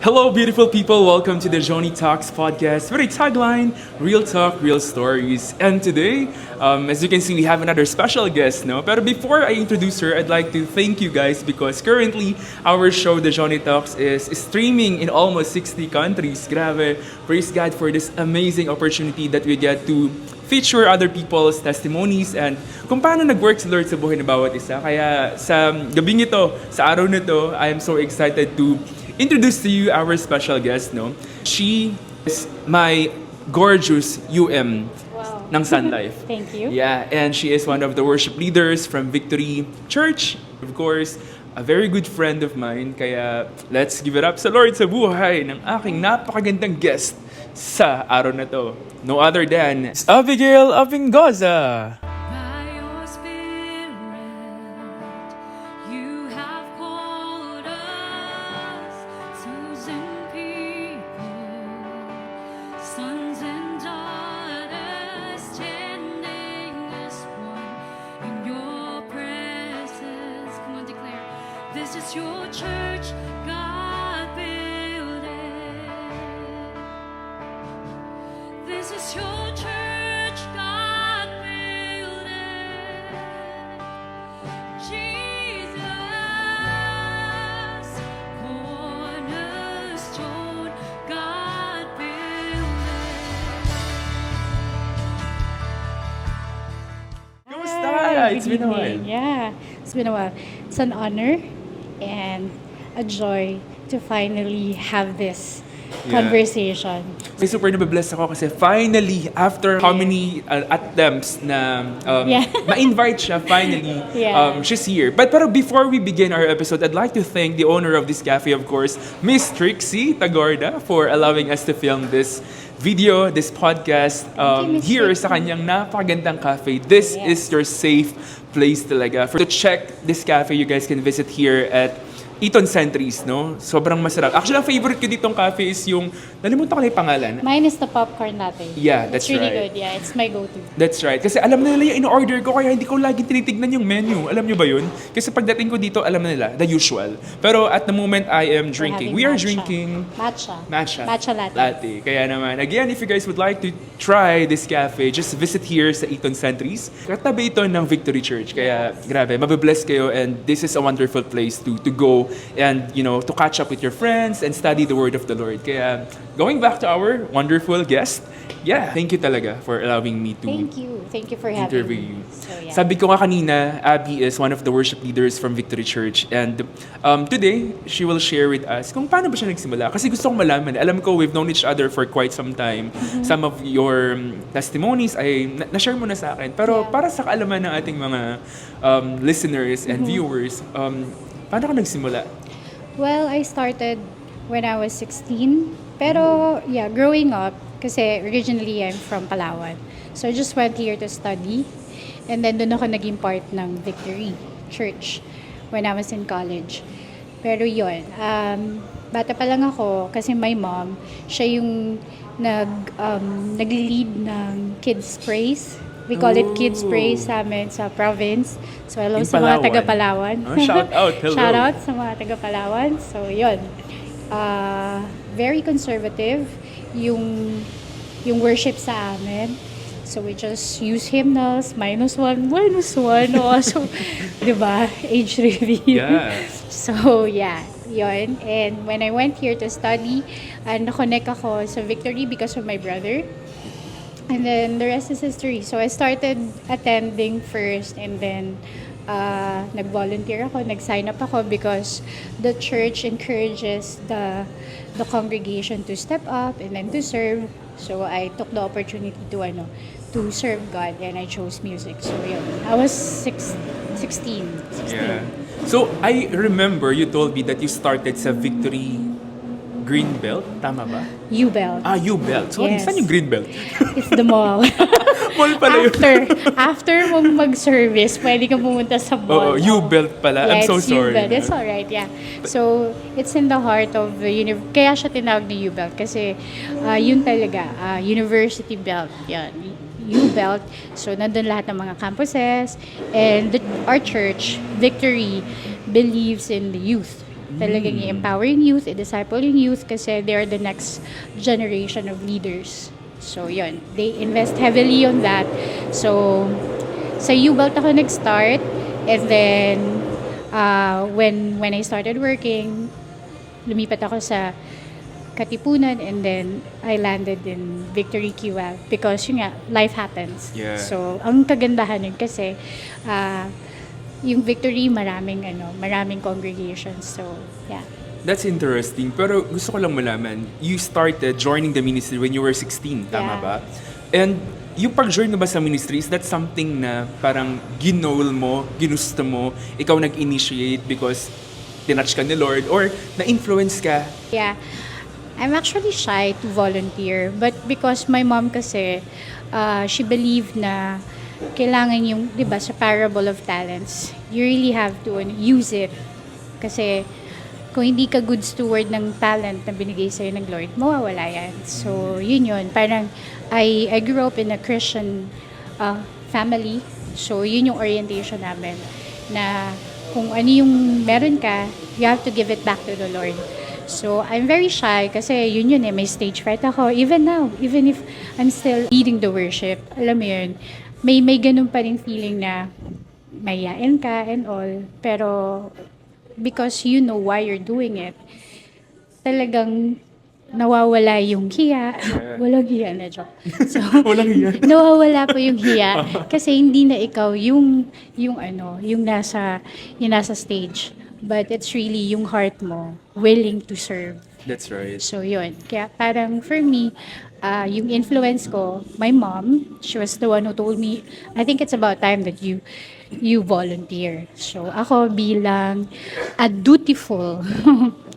Hello, beautiful people. Welcome to the Joni Talks podcast with a tagline, Real Talk, Real Stories. And today, as you can see, we have another special guest, no? But before I introduce her, I'd like to thank you guys because currently, our show, the Joni Talks, is streaming in almost 60 countries. Grabe. Praise God for this amazing opportunity that we get to feature other people's testimonies and kung paano nag-work si Lord sa buhay ng bawat isa. Kaya sa gabing ito, sa araw na ito, I am so excited to introduce to you our special guest, no? She is my gorgeous UM Wow. ng Sun Life. Thank you. Yeah, and she is one of the worship leaders from Victory Church. Of course, a very good friend of mine. Kaya let's give it up sa Lord sa buhay ng aking napakagandang guest sa araw na to. No other than Abigail Abingoza. By your Spirit, you have called us, chosen people, sons and daughters, standing as one in your presence. Come on, declare, this is your church, God built it. This is your church, God built it. Jesus, cornerstone, God built it. Kamusta? Hi, It's good been a while. evening. Yeah, it's been a while. It's an honor and a joy to finally have this Yeah. conversation. Kasi super nabibless ako kasi finally, after how many attempts na Yeah. ma-invite siya, finally, Yeah. she's here. Pero before we begin our episode, I'd like to thank the owner of this cafe, of course, Miss Trixie Tagorda, for allowing us to film this video, this podcast Miss here Trixie. sa kanyang napakagandang cafe. This is Yes. your safe place talaga. To check this cafe, you guys can visit here at Eton Centuries, no? Sobrang masarap. Actually, ang favorite ko ditong cafe is yung, nalimutan ko lang yung pangalan. Mine is the popcorn latte. Yeah, that's It's really right. good. Yeah, it's my go-to. That's right. Kasi alam na nila yung in-order ko, kaya hindi ko lagi tinitignan yung menu. Alam nyo ba yun? Kasi pagdating ko dito, alam na nila, the usual. Pero at the moment, I am drinking. We are drinking matcha. matcha Latte. Kaya naman, again, if you guys would like to try this cafe, just visit here sa Eton Centuries. Katabi ito ng Victory Church. Kaya, grabe, mabibless kayo and this is a wonderful place to go and, you know, to catch up with your friends and study the Word of the Lord. Kaya, going back to our wonderful guest, yeah, thank you talaga for allowing me to Thank you. Thank you for having interview you. me. So, yeah. Sabi ko nga kanina, Abby is one of the worship leaders from Victory Church. And today, she will share with us kung paano ba siya nagsimula. Kasi gusto kong malaman. Alam ko, we've known each other for quite some time. Some of your testimonies ay na-share mo na sa akin. Pero Yeah. para sa kaalaman ng ating mga listeners and viewers, paano ka nagsimula? Well, I started when I was 16. Pero, yeah, growing up, kasi originally I'm from Palawan. So, I just went here to study. And then, doon ako naging part ng Victory Church when I was in college. Pero yun, bata pa lang ako kasi my mom, siya yung nag-lead ng kids praise. We call it kids praise sa amin sa province. So hello In sa mga Palawan. taga Palawan. Oh, shout out, hello. Shout out sa mga taga Palawan. So yun. Very conservative yung worship sa amin. So we just use hymnals, -1. Oh, so, di ba? Age review. Yeah. So, yeah, yun. And when I went here to study, na-connect ako sa Victory because of my brother. And then the rest is history. So I started attending first and then nag-volunteer ako, nag-sign up ako because the church encourages the congregation to step up and then to serve. So I took the opportunity to serve God and I chose music. So yun, I was 16. Yeah. So, I remember you told me that you started sa Victory Green Belt. Tama ba? U-Belt. U-Belt. Sorry, Yes. saan yung Green Belt? It's the mall. Mall pala yun. after mo mag-service, pwede kang pumunta sa Oo, mall. U-Belt pala. I'm so it's sorry. U-Belt. It's alright, yeah. So, it's in the heart of the kaya siya tinawag na U-Belt kasi yun talaga, University Belt. Yan. U-Belt. So, nandun lahat ng mga campuses. And our church, Victory, believes in the youth. Talagang i-empower yung youth, i-disciple yung youth kasi they are the next generation of leaders. So, yun. They invest heavily on that. So, sa U-Belt ako nag-start. And then, when I started working, lumipat ako sa Katipunan and then I landed in Victory QL because yun nga, life happens. Yeah. So, ang kagandahan nun kasi yung Victory maraming congregations. So, yeah. That's interesting. Pero gusto ko lang malaman, you started joining the ministry when you were 16, tama Yeah. ba? And yung pag-join mo ba sa ministry, is that something na parang ginol mo, ginusto mo, ikaw nag-initiate because tinatch ka ni Lord or na-influence ka? Yeah. I'm actually shy to volunteer, but because my mom kasi, she believed na kailangan yung, di ba, sa parable of talents, you really have to use it. Kasi kung hindi ka good steward ng talent na binigay sa'yo ng Lord, mawawala yan. So, yun. Parang, I grew up in a Christian family. So, yun yung orientation namin. Na kung ano yung meron ka, you have to give it back to the Lord. So, I'm very shy kasi yun may stage fright ako. Even now, even if I'm still leading the worship, alam mo yun, may ganun pa rin feeling na mayayain ka and all. Pero, because you know why you're doing it, talagang nawawala yung hiya. Walang hiya na joke. So, Walang yan. nawawala po yung hiya kasi hindi na ikaw yung nasa stage, but it's really yung heart mo willing to serve. That's right. So yun, kaya parang for me, yung influence ko, my mom, she was the one who told me, I think it's about time that you volunteer. So ako bilang a dutiful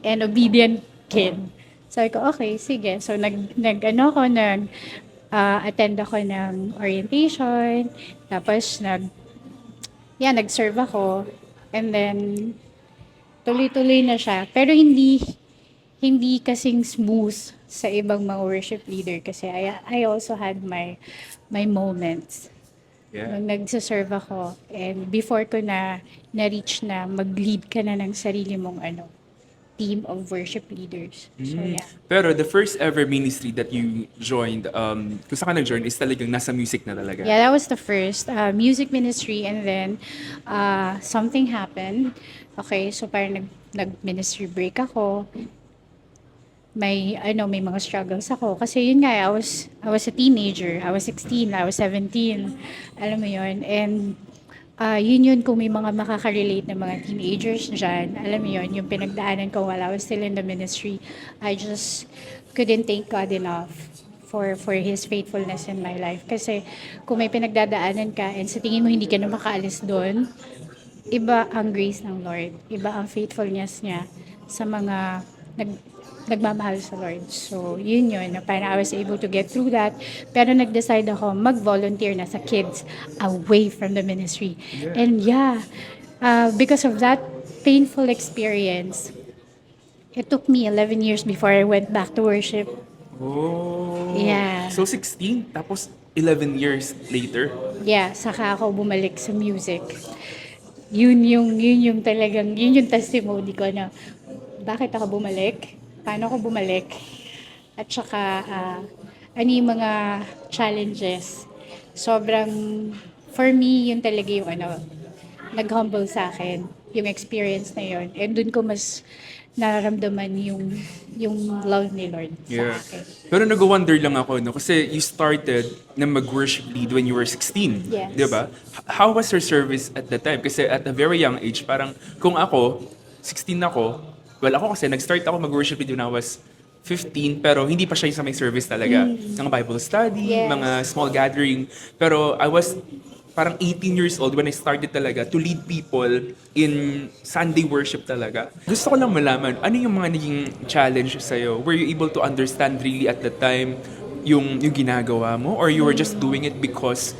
and obedient kid, sabi ko, okay, sige. So attend ako ng orientation, tapos nag-serve ako, and then tuloy-tuloy na siya. Pero hindi kasing smooth sa ibang mga worship leader kasi I also had my moments. Yeah. Nung nagsaserve ako and before ko na-reach na mag-lead ka na ng sarili mong team of worship leaders. So yeah. Pero the first ever ministry that you joined, kung saan ka nag-join, is talagang nasa music na talaga. Yeah, that was the first music ministry, and then something happened. Okay, so parang nag-ministry break ako. May mga struggles ako kasi yun nga, I was a teenager. I was 16, I was 17. Alam mo yun. And yun kung may mga makaka-relate na mga teenagers dyan, alam mo yun, yung pinagdaanan ko while I was still in the ministry, I just couldn't thank God enough for His faithfulness in my life. Kasi kung may pinagdadaanan ka and sa tingin mo hindi ka na makaalis doon, iba ang grace ng Lord. Iba ang faithfulness niya sa mga nagmamahal sa Lord. So, yun. Na parang I was able to get through that. Pero nag-decide ako mag-volunteer na sa kids away from the ministry. Yeah. And because of that painful experience, it took me 11 years before I went back to worship. Oh. Yeah. So 16, tapos 11 years later. Yeah, saka ako bumalik sa music. Yun yung talagang, yun yung testimony ko na bakit ako bumalik, paano ako bumalik, at saka ano yung mga challenges. Sobrang, for me, yun talaga yung nag-humble sa akin, yung experience na yun. And dun ko mas nararamdaman yung love ni Lord sa akin. Pero nag-wonder lang ako, no? Kasi you started na mag-worship lead when you were 16. Yes. Di ba? How was your service at that time? Kasi at a very young age, parang kung ako, 16 ako, well, ako kasi nag-start ako mag-worship lead when I was 15, pero hindi pa siya yung sa may service talaga. Mga Bible study, Yes. mga small gathering. Pero I was parang 18 years old when I started talaga to lead people in Sunday worship talaga. Gusto ko lang malaman, ano yung mga naging challenge sa'yo? Were you able to understand really at the time yung ginagawa mo? Or you were just doing it because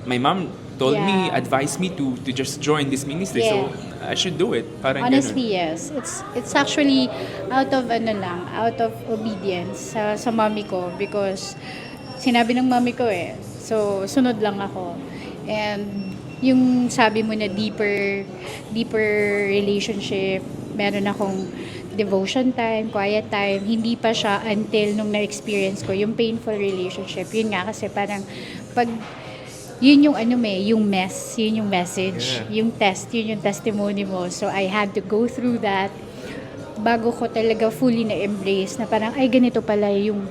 my mom told me, Yeah. advised me to just join this ministry. So, Yeah. I should do it. Parang Honestly, yes. It's actually out of obedience sa mommy ko because sinabi ng mommy ko So, sunod lang ako. And yung sabi mo na deeper relationship meron akong devotion time, quiet time. Hindi pa siya until nung na-experience ko yung painful relationship. Yun nga kasi parang pag yun yung yung yun yung message, Yeah. yung test, yun yung testimony mo. So I had to go through that bago ko talaga fully na-embrace na parang ay ganito pala yung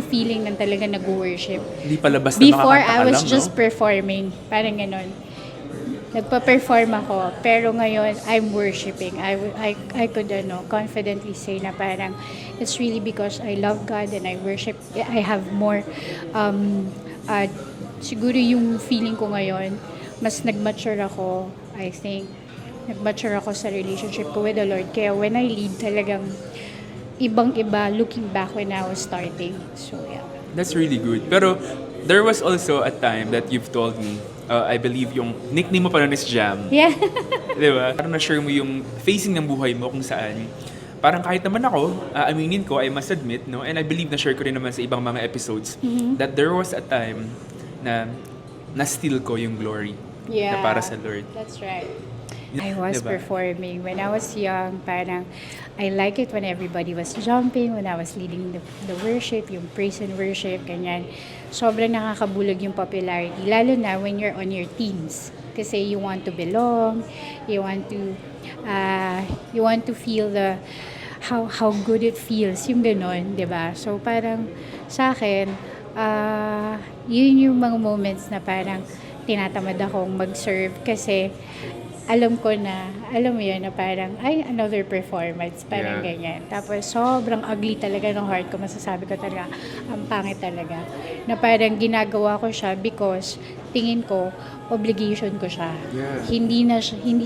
feeling ng talaga nag-worship. Hindi pala basta Before makakanta I ka was lang, just no? performing, parang ganon. Nagpa-perform ako, pero ngayon I'm worshiping. I could confidently say na parang it's really because I love God and I worship. I have more siguro yung feeling ko ngayon, mas nag-mature ako, I think. Nag-mature ako sa relationship ko with the Lord. Kaya when I lead, talagang ibang-iba looking back when I was starting. So, yeah. That's really good. Pero there was also a time that you've told me, I believe yung nickname mo pa nun is Jam. Yeah. Di ba? Parang na-share mo yung facing ng buhay mo kung saan. Parang kahit naman ako, aminin ko, I must admit, no? And I believe na-share ko rin naman sa ibang mga episodes, that there was a time na na-steal ko yung glory Yeah. na para sa Lord. That's right. I was Diba? performing. When I was young, parang I like it when everybody was jumping, when I was leading the worship, yung praise and worship, ganyan. Sobrang nakakabulag yung popularity, lalo na when you're on your teens. Kasi you want to belong, you want to feel how good it feels, yung ganon, di ba? So parang sa akin, yun yung mga moments na parang tinatamad akong mag-serve kasi alam ko na, alam mo yun, na parang, ay, another performance, parang Yeah. ganyan. Tapos, sobrang ugly talaga ng heart ko, masasabi ko talaga, ang pangit talaga. Na parang ginagawa ko siya because, tingin ko, obligation ko siya. Yeah. Hindi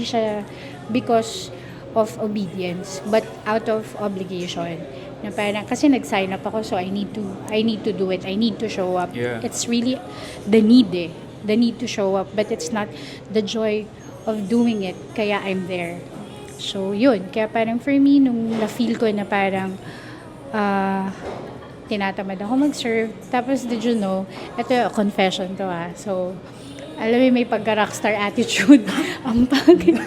siya because of obedience, but out of obligation. Na parang, kasi nag-sign up ako, so I need to do it, I need to show up. Yeah. It's really the need the need to show up, but it's not the joy of doing it, kaya I'm there. So, yun. Kaya parang for me, nung na-feel ko na parang tinatamad ako mag-serve. Tapos, did you know, ito confession to So, alam mo, may pagka-rockstar attitude. Ang pangit.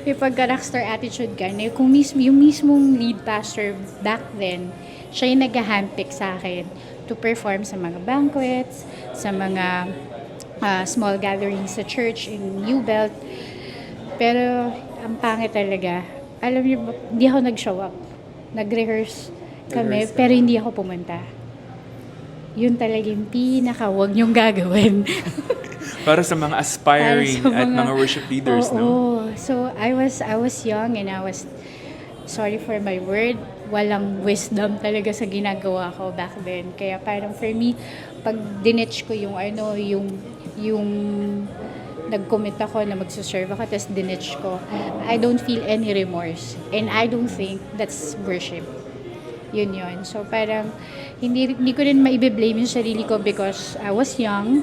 May pagka-rockstar attitude ka. Na yung mismong lead pastor back then, siya yung nag-handpick sa akin to perform sa mga banquets, sa mga small gatherings sa church in New Belt. Pero, ang pangit talaga. Alam niyo, hindi ako nag-show up. Nag-rehearse kami, Nag-rehearse pero hindi ako pumunta. Yun talaga yung huwag niyong gagawin. Para sa mga aspiring Para sa at mga worship leaders, Oo. no? So, I was young and I was, sorry for my word, walang wisdom talaga sa ginagawa ko back then. Kaya parang for me, pag dinitch ko yung nag-commit ako na magsuserve ako, tapos dinitch ko, I don't feel any remorse. And I don't think that's worship. Yun. So parang, hindi ko rin maibe-blame yung sarili ko because I was young.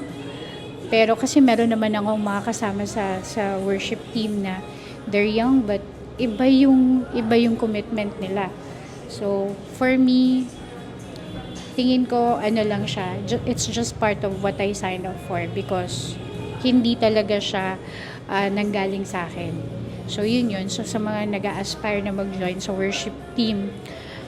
Pero kasi meron naman akong mga kasama sa worship team na they're young but iba yung commitment nila. So for me, tingin ko lang siya, it's just part of what I signed up for because hindi talaga siya nanggaling sa akin. So yun. So sa mga nag-a-aspire na mag-join sa worship team,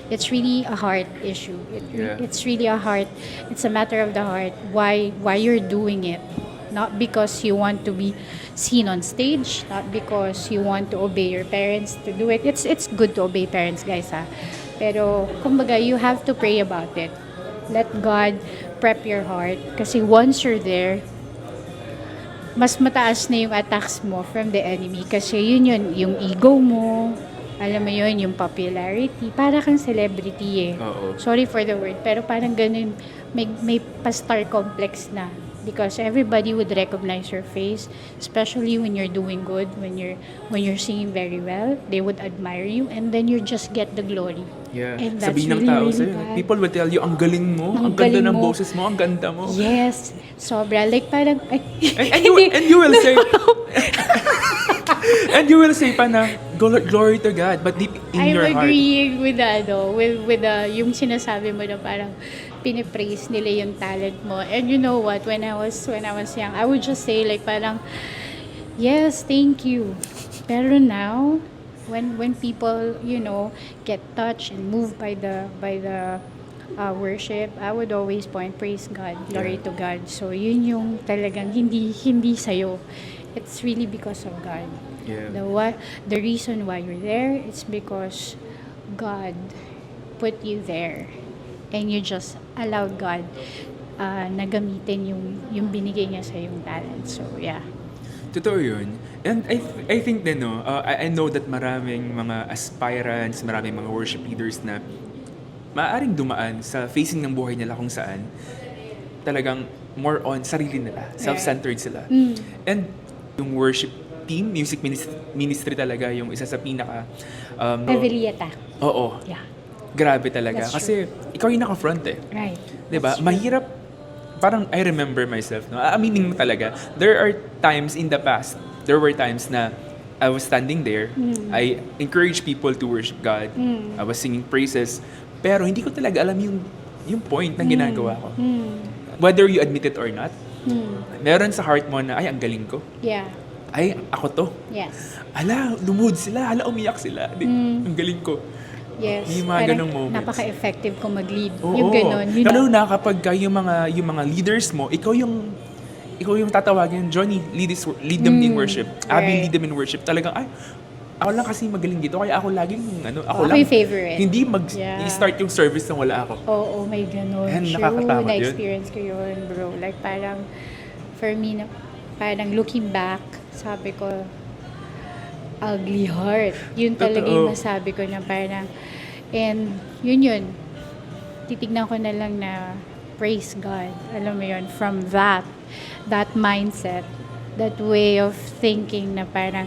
it's really a heart issue. Yeah. It's really it's a matter of the heart why you're doing it. Not because you want to be seen on stage, not because you want to obey your parents to do it. It's good to obey parents, guys, Pero kumbaga, you have to pray about it. Let God prep your heart kasi once you're there, mas mataas na yung attacks mo from the enemy kasi yun yung ego mo, alam mo yun, yung popularity, para kang celebrity Oo. Sorry for the word, pero parang ganun, may pa-star complex na because everybody would recognize your face, especially when you're doing good, when you're singing very well, they would admire you and then you just get the glory. Yeah. And that's Sabihin ng really, tao really sa'yo, bad. people will tell you, ang galing mo, ang ganda galing ng mo. boses mo, ang ganda mo. Yes, sobra. Like parang, And you will say, and you will say pa na, glory to God, but deep in I'm your heart. agreeing with yung sinasabi mo na parang pinipraise nila yung talent mo. And you know what, when I was young, I would just say like parang, yes, thank you. Pero now, when people, get touched and moved by the worship, I would always point, praise God, glory to God. So yun yung talagang hindi sa'yo. It's really because of God. Yeah. The reason why you're there, it's because God put you there. And you just allowed God na gamitin yung binigay niya sa yung talent. So, yeah. Totoo yun. And I think din, no, I know that maraming mga aspirants, maraming mga worship leaders na maaaring dumaan sa facing ng buhay nila kung saan talagang more on sarili nila, self-centered sila. And yung worship team, music ministry talaga yung isa sa pinaka... Evelieta. Oo. Yeah. Grabe talaga. That's Kasi ikaw yung naka-front eh. Right. 'Di ba? Mahirap, parang I remember myself, no? Aaminin mo talaga. There were times na I was standing there. I encourage people to worship God. I was singing praises. Pero hindi ko talaga alam yung point ng ginagawa ko. Whether you admit it or not. Meron sa heart mo na, ay, ang galing ko. Yeah. Ay, ako to. Yes. Ala, lumuhod sila. Ala, umiyak sila. Ang galing ko. Yes. Yung mga Parang ganong moments. napaka-effective ko mag-lead. Oo. Yung ganon. Lalo na kapag yung mga leaders mo, ikaw yung tatawagin, Johnny, lead them in worship. Abby, right. lead them in worship. Talagang, ay, ako lang kasi magaling dito, kaya ako laging, ako Ako lang. yung favorite. Hindi Yeah. i-start yung service nang wala ako. Oo, may ganon. And True, nakakatakot yun. na-experience ko yun, bro. Like, parang, for me, parang looking back, sabi ko, ugly heart. Yun talaga yung Totoo. masabi ko na parang, and yun. Titignan ko na lang na, praise God. Alam mo yun, from that mindset, that way of thinking na parang,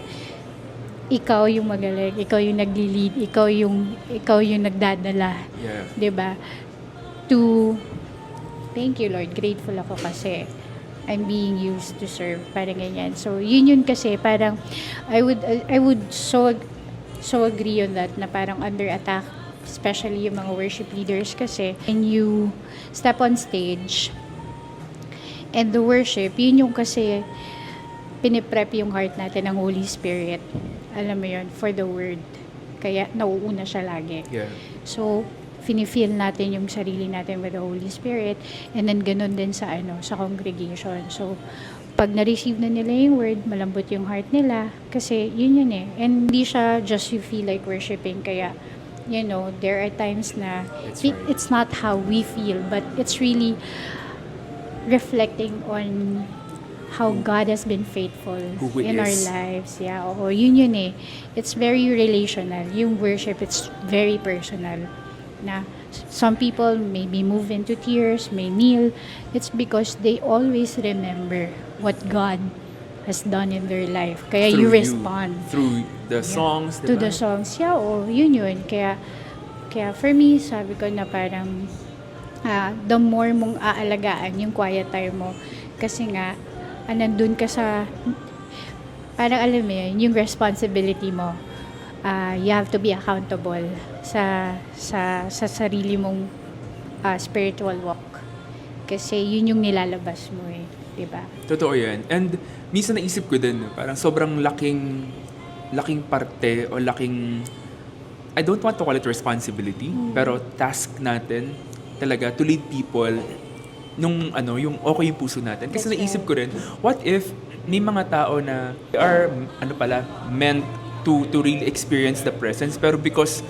ikaw yung magaling, ikaw yung nagli-lead, ikaw yung nagdadala. Yeah. 'Di ba? Thank you Lord, grateful ako kasi I'm being used to serve, parang ganyan. So yun kasi parang I would so agree on that, na parang under attack, especially yung mga worship leaders, kasi when you step on stage and the worship, yun yung kasi piniprep yung heart natin ng Holy Spirit. Alam mo yun, for the word. Kaya nauuna siya lagi. Yeah. So, fini-feel natin yung sarili natin with the Holy Spirit, and then ganun din sa congregation. So, pag na-receive na nila yung word, malambot yung heart nila, kasi yun eh. And hindi siya just you feel like worshiping, kaya there are times na That's right. it's not how we feel, but it's really reflecting on how God has been faithful Who He in our is. lives. Yeah, oo, yun eh. It's very relational. Yung worship, it's very personal. Na some people may be moved into tears, may kneel. It's because they always remember what God has done in their life. Kaya you Through respond. Through the songs, To diba? the songs. Yeah, yun. Kaya for me, sabi ko na parang the more mong aalagaan yung quiet time mo, kasi nga, nandun ka sa, parang alam mo yun, yung responsibility mo. You have to be accountable sa sarili mong spiritual walk. Kasi yun yung nilalabas mo eh. Diba? Totoo yan. And minsan naisip ko din, parang sobrang laking parte o laking, I don't want to call it responsibility, pero task natin talaga to lead people yung okay yung puso natin. Kasi That's naisip right. ko rin, what if may mga tao na are meant to really experience the presence, pero because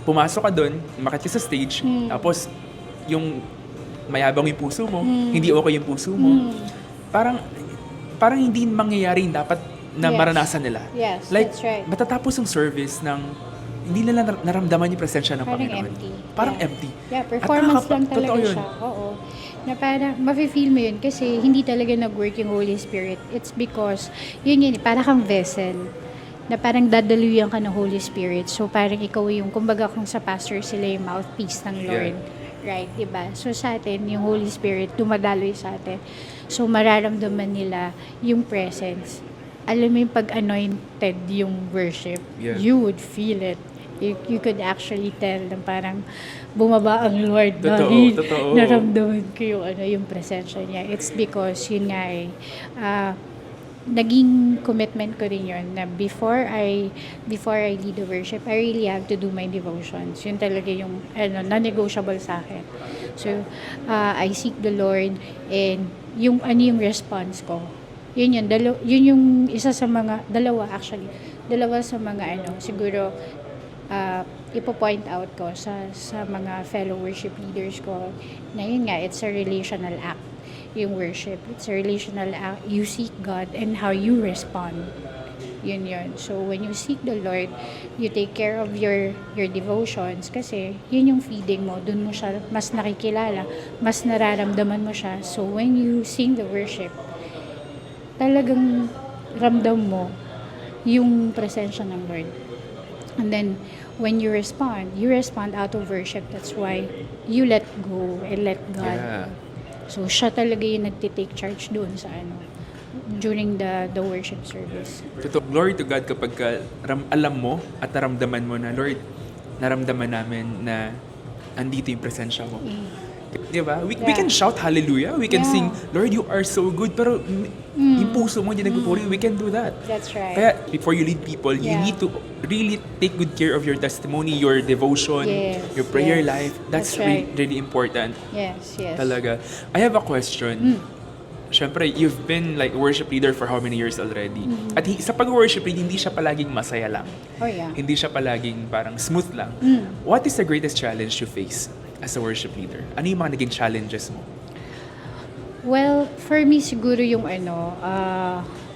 pumasok ka doon, umakyat ka sa stage, tapos yung mayabang yung puso mo, hindi okay yung puso mo, parang hindi mangyayari yung dapat na Yes. maranasan nila. Yes, Like, that's right. matatapos ang service ng hindi nila naramdaman yung presensya ng Parang Panginoon. empty. Parang Yeah. empty. Yeah, performance lang Totoo talaga yun. siya. Oo. Na parang, mafe-feel mo yun kasi hindi talaga nag-work yung Holy Spirit. It's because, yun, para kang vessel. Na parang dadaluyan ka ng Holy Spirit. So, parang ikaw yung, kumbaga kung sa pastor sila yung mouthpiece ng Lord. Right, diba? So, sa atin, yung Holy Spirit, dumadaloy sa atin. So, mararamdaman nila yung presence. Alam mo yung pag-anointed yung worship, Yeah. you would feel it. You could actually tell na parang bumaba ang Lord Totoo, dahil totoo. naramdaman ko yung presensya niya. It's because yun nga naging commitment ko rin yun na before I lead the worship, I really have to do my devotions. Yun talaga yung non-negotiable sa akin. So, I seek the Lord, and yung yung response ko. Yun yun, yun yung isa sa mga, dalawa sa mga siguro, ipo-point out ko sa mga fellow worship leaders ko na yun nga, it's a relational act. Yung worship, it's a relational act. You seek God and how you respond. Yun yun. So, when you seek the Lord, you take care of your devotions kasi yun yung feeding mo. Doon mo siya mas nakikilala, mas nararamdaman mo siya. So, when you sing the worship, talagang ramdam mo yung presensya ng Lord. And then, when you respond out of worship. That's why you let go and let God. Yeah. So, siya talaga yung nagtitake charge doon sa during the worship service. Totoo. Glory to God kapag alam mo at naramdaman mo na, Lord, naramdaman namin na andito yung presensya mo. Di ba? We can shout hallelujah. We can sing, Lord, you are so good. Pero yung puso mo hindi nagpupuri, we can do that. That's right. Kaya before you lead people, you need to really take good care of your testimony, your devotion, your prayer life. That's right. really important. Yes. Talaga. I have a question. Siyempre, you've been like worship leader for how many years already? At sa pag-worship lead, hindi siya palaging masaya lang. Oh, yeah. Hindi siya palaging parang smooth lang. What is the greatest challenge you face as a worship leader? Ano yung mga naging challenges mo? Well, for me siguro yung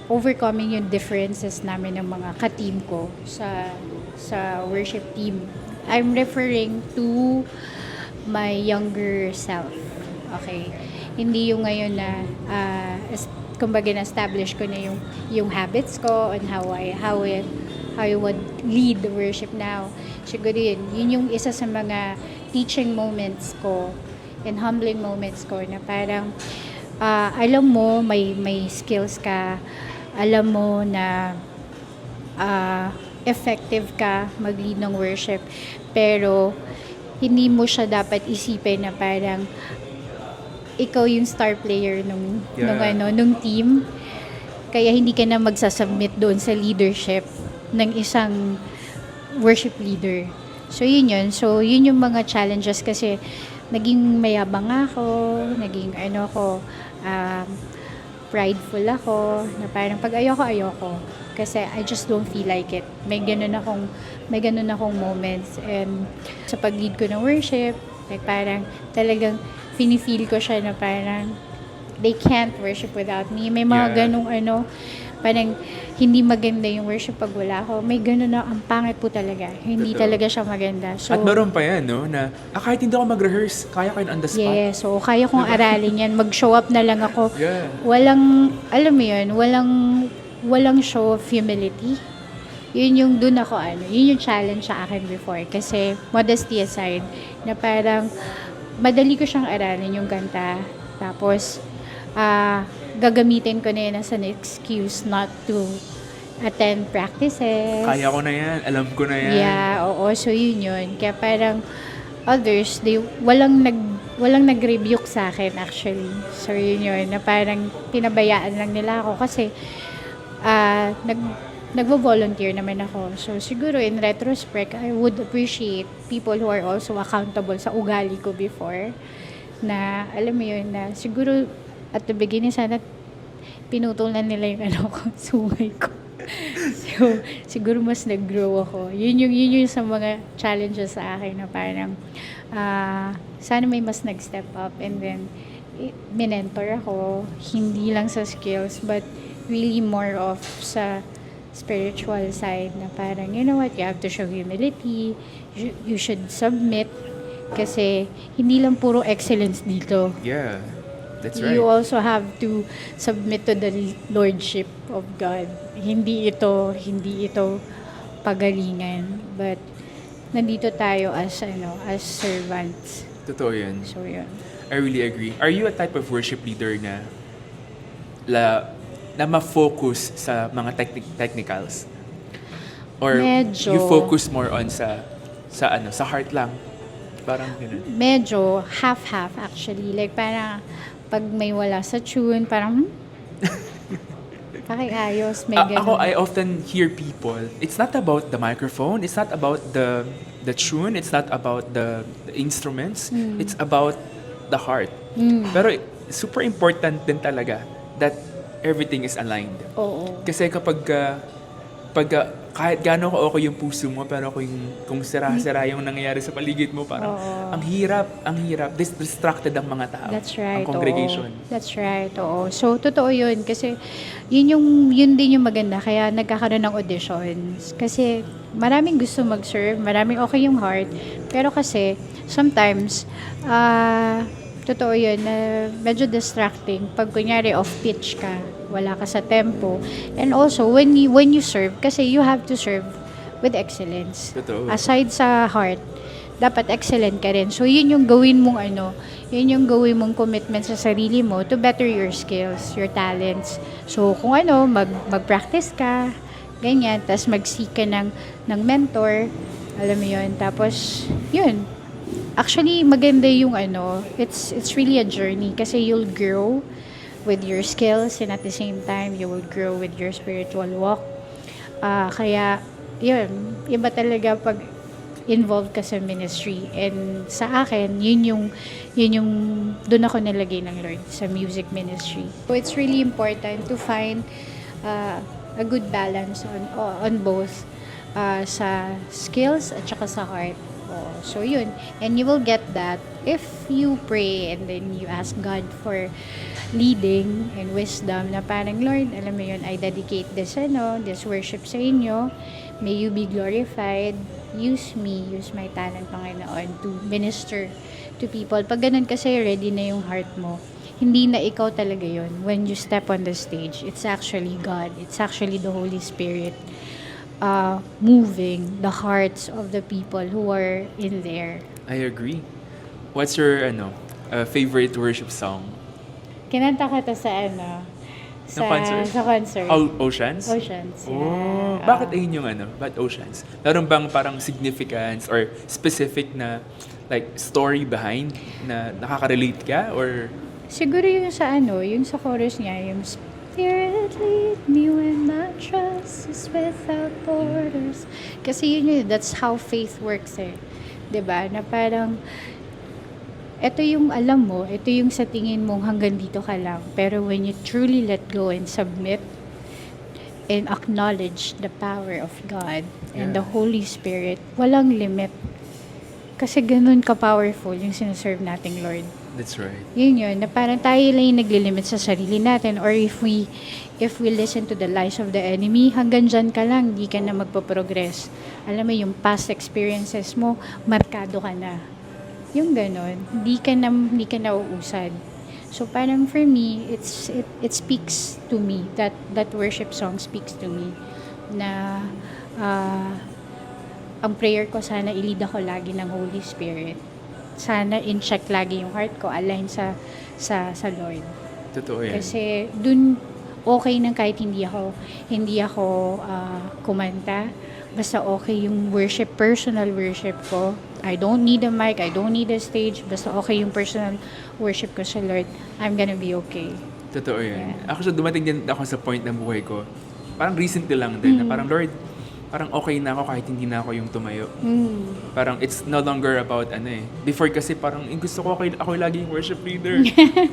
overcoming yung differences namin ng mga ka-team ko sa worship team. I'm referring to my younger self. Okay. Hindi yung ngayon na kumbaga na-establish ko na yung habits ko and how I would lead the worship now. Siguro yun yung isa sa mga teaching moments ko and humbling moments ko na parang alam mo may skills ka, alam mo na effective ka mag-lead ng worship, pero hindi mo siya dapat isipin na parang ikaw yung star player nung team. Kaya hindi ka na magsasubmit doon sa leadership ng isang worship leader. So yun. So yun yung mga challenges kasi naging mayabang ako, naging prideful ako, na parang pag ayoko. Kasi I just don't feel like it. May ganun akong moments. And sa pag-lead ko ng worship, like parang talagang feel ko siya na parang they can't worship without me. May mga ganung parang hindi maganda yung worship pag wala ako. May ganun na, ang pangit po talaga. Hindi talaga siya maganda. So, at meron pa yan, no? Na, kahit hindi ako mag-rehearse, kaya ko yun on the spot. yes, so kaya kong aralin yan. Mag-show up na lang ako. Yeah. Walang, alam mo yun, walang show of humility. Yun yung dun ako, yun yung challenge sa akin before. Kasi, modesty aside, na parang, madali ko siyang aralin yung kanta. Tapos, gagamitin ko na yun as an excuse not to attend practices. Kaya ko na yan, alam ko na yan. Yeah, oo. So, yun. Kaya parang others, walang nag-rebuke sa akin actually. So, yun. Na parang pinabayaan lang nila ako kasi nagvo-volunteer naman ako. So, siguro in retrospect, I would appreciate people who are also accountable sa ugali ko before. Na, alam mo yun, na siguro at the beginning, sana pinutol na nila yung sungay ko. So, siguro mas nag-grow ako. Yun yung sa mga challenges sa akin na parang sana may mas nag-step up and then minentor ako. Hindi lang sa skills, but really more of sa spiritual side na parang, you know what, you have to show humility, you should submit kasi hindi lang puro excellence dito. Yeah, that's right. You also have to submit to the lordship of God. Hindi ito pagalingan, but nandito tayo as servants. Totoo yun. So yun. I really agree. Are you a type of worship leader na ma-focus sa mga technicals? Or Medyo. you focus more on sa heart lang? Parang gano'n. Medyo half-half actually. Like parang pag may wala sa tune, parang Pakiayos, may Ako, ganun. I often hear people, it's not about the microphone, it's not about the tune, it's not about the instruments, it's about the heart. Pero super important din talaga that everything is aligned. Oo. Kasi kahit gaano ka okay yung puso mo, pero kung sira-sira yung nangyayari sa paligid mo, parang Oo. ang hirap, distracted ang mga tao. That's right. Ang congregation. Oo. That's right. Oo. So, totoo yun. Kasi, yun din yung maganda. Kaya nagkakaroon ng auditions. Kasi, maraming gusto mag-serve. Maraming okay yung heart. Pero kasi, sometimes, totoo yun, na medyo distracting. Pag kunyari off-pitch ka, wala ka sa tempo. And also, when you serve, kasi you have to serve with excellence. Totoo. Aside sa heart, dapat excellent ka rin. So, yun yung gawin mong yun yung gawin mong commitment sa sarili mo to better your skills, your talents. So, kung mag-practice ka, ganyan, tapos mag-seek ka ng mentor, alam mo yun, tapos, yun. Actually, maganda yung it's really a journey kasi you'll grow with your skills and at the same time, you will grow with your spiritual walk. Kaya, yun, iba talaga pag involved ka sa ministry. And sa akin, yun yung doon ako nilagay ng Lord sa music ministry. So it's really important to find a good balance on both sa skills at saka sa heart. So yun, and you will get that if you pray and then you ask God for leading and wisdom na parang, Lord, alam mo yun, I dedicate this worship sa inyo. May you be glorified. Use me, use my talent, Panginoon, to minister to people. Pag ganun kasi, ready na yung heart mo. Hindi na ikaw talaga yun. When you step on the stage, it's actually God. It's actually the Holy Spirit moving the hearts of the people who are in there. I agree. What's your favorite worship song? Kinanta ka to sa concert? Sa concert. Oceans? Oceans. Oh, Yeah. bakit ayun yung bakit Oceans? Meron bang parang significance or specific na like story behind na nakaka-relate ka or Siguro yung sa yung sa chorus niya, yung Spirit lead me when my trust is without borders. Kasi that's how faith works 'Diba? Na parang ito yung alam mo, ito yung sa tingin mong hanggang dito ka lang. Pero when you truly let go and submit and acknowledge the power of God and the Holy Spirit, walang limit. Kasi ganun ka-powerful yung sinaserve nating Lord. that's right. Yun, na parang tayo lang yung naglilimit sa sarili natin, or if we listen to the lies of the enemy, hanggang dyan ka lang, di ka na magpo-progress. Alam mo, yung past experiences mo, markado ka na. Yung ganon, hindi ka na uusad. So parang for me, it speaks to me, that worship song speaks to me, na ang prayer ko, sana i-lead ako lagi ng Holy Spirit. Sana in-check lagi yung heart ko, align sa Lord. Totoo yan. Kasi dun okay nang kahit hindi ako kumanta. Basta okay yung personal worship ko. I don't need a mic, I don't need a stage. Basta okay yung personal worship ko sa Lord. I'm gonna be okay. Totoo yan. Yeah. Ako dumating din ako sa point ng buhay ko. Parang recently lang din na parang Lord, parang okay na ako kahit hindi na ako yung tumayo. Parang it's no longer about Before kasi parang gusto ko ako lagi yung worship leader.